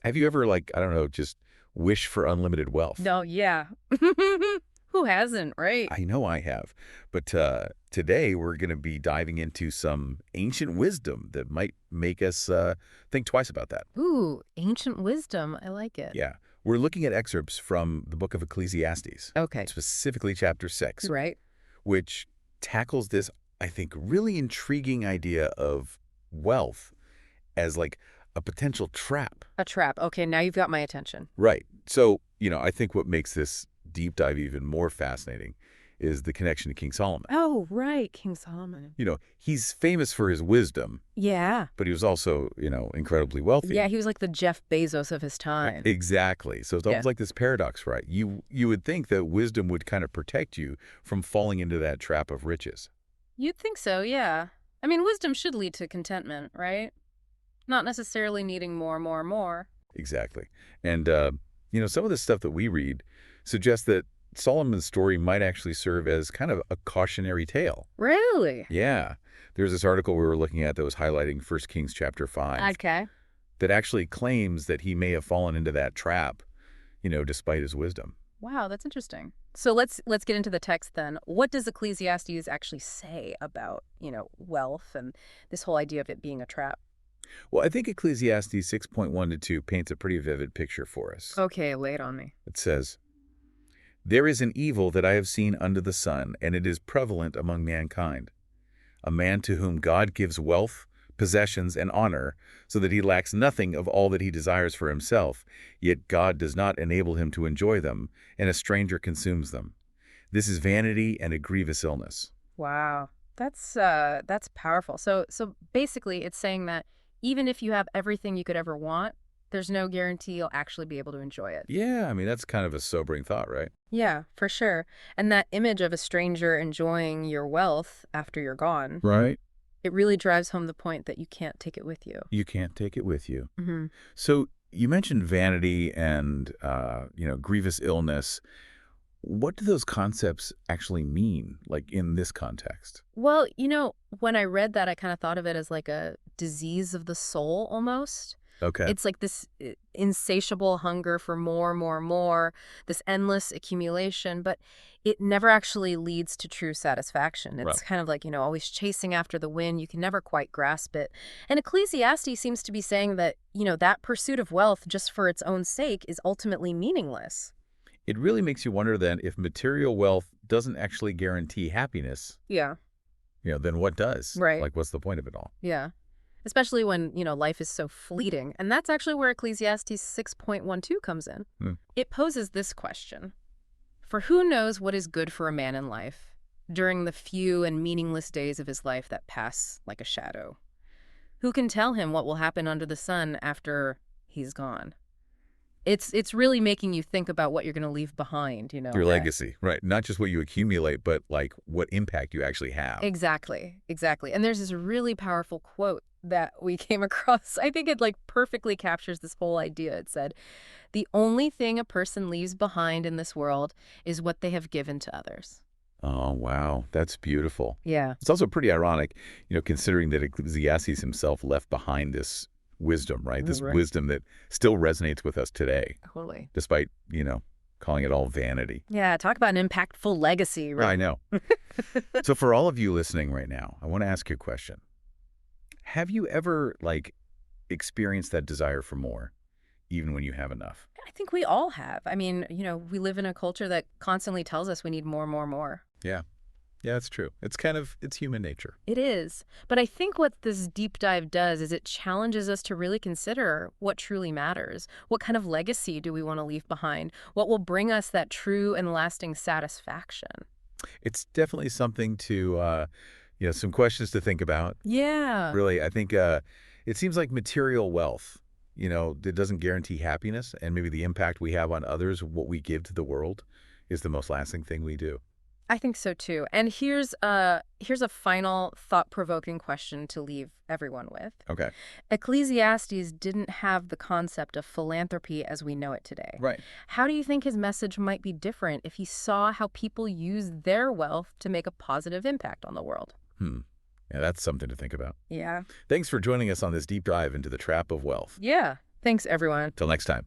Have you ever, like, I don't know, just wish for unlimited wealth? No, yeah. Who hasn't, right? I know I have. But today we're going to be diving into some ancient wisdom that might make us think twice about that. Ooh, ancient wisdom. I like it. Yeah. We're looking at excerpts from the book of Ecclesiastes, Okay. specifically chapter 6, Right. which tackles this, I think, really intriguing idea of wealth as like a potential trap. A trap. Okay, now you've got my attention. Right. So, I think what makes this deep dive even more fascinating is the connection to King Solomon. Oh, right, King Solomon. He's famous for his wisdom, Yeah. but he was also, incredibly wealthy. Yeah, he was like the Jeff Bezos of his time. Exactly. So it's Yeah. almost like this paradox, right? You would think that wisdom would kind of protect you from falling into that trap of riches. You'd think so, yeah. I mean, wisdom should lead to contentment, right? Not necessarily needing more, more, more. Exactly. And, some of the stuff that we read suggests that Solomon's story might actually serve as kind of a cautionary tale. Really? Yeah. There's this article we were looking at that was highlighting 1 Kings chapter 5 Okay. that actually claims that he may have fallen into that trap, despite his wisdom. Wow, that's interesting. So let's get into the text then. What does Ecclesiastes actually say about, wealth and this whole idea of it being a trap? Well, I think Ecclesiastes 6.1 to 2 paints a pretty vivid picture for us. Okay, lay it on me. It says, "There is an evil that I have seen under the sun, and it is prevalent among mankind. A man to whom God gives wealth, possessions, and honor, so that he lacks nothing of all that he desires for himself, yet God does not enable him to enjoy them, and a stranger consumes them. This is vanity and a grievous illness." Wow. That's powerful. So basically it's saying that even if you have everything you could ever want, there's no guarantee you'll actually be able to enjoy it. Yeah, I mean, that's kind of a sobering thought, right? Yeah, for sure. And that image of a stranger enjoying your wealth after you're gone, Right. it really drives home the point that you can't take it with you. You can't take it with you. Hmm. So you mentioned vanity and, grievous illness. What do those concepts actually mean, like in this context? Well, when I read that, I kind of thought of it as like a disease of the soul almost. Okay. It's like this insatiable hunger for more, more, more, this endless accumulation, but it never actually leads to true satisfaction. It's Right. kind of like, always chasing after the wind. You can never quite grasp it. And Ecclesiastes seems to be saying that, that pursuit of wealth just for its own sake is ultimately meaningless. It really makes you wonder then if material wealth doesn't actually guarantee happiness, Yeah. then what does? Right. Like, what's the point of it all? Yeah. Especially when, life is so fleeting. And that's actually where Ecclesiastes 6.12 comes in. Hmm. It poses this question. For who knows what is good for a man in life during the few and meaningless days of his life that pass like a shadow? Who can tell him what will happen under the sun after he's gone? It's really making you think about what you're going to leave behind, Your that- legacy, right? Not just what you accumulate, but like what impact you actually have. Exactly. And there's this really powerful quote that we came across. I think it perfectly captures this whole idea. It said, "The only thing a person leaves behind in this world is what they have given to others." Oh, wow. That's beautiful. Yeah. It's also pretty ironic, considering that Ecclesiastes himself left behind this wisdom, right? This Right. wisdom that still resonates with us today, Totally. despite, calling it all vanity. Yeah, talk about an impactful legacy, right? I know. So for all of you listening right now, I want to ask you a question. Have you ever, experienced that desire for more, even when you have enough? I think we all have. I mean, we live in a culture that constantly tells us we need more, more, more. Yeah. Yeah, that's true. It's human nature. It is. But I think what this deep dive does is it challenges us to really consider what truly matters. What kind of legacy do we want to leave behind? What will bring us that true and lasting satisfaction? It's definitely something to, some questions to think about. Yeah. Really, I think it seems like material wealth, that doesn't guarantee happiness, and maybe the impact we have on others, what we give to the world, is the most lasting thing we do. I think so too. And here's a final thought-provoking question to leave everyone with. Okay. Ecclesiastes didn't have the concept of philanthropy as we know it today. Right. How do you think his message might be different if he saw how people use their wealth to make a positive impact on the world? Yeah, that's something to think about. Yeah. Thanks for joining us on this deep dive into the trap of wealth. Yeah. Thanks, everyone. Till next time.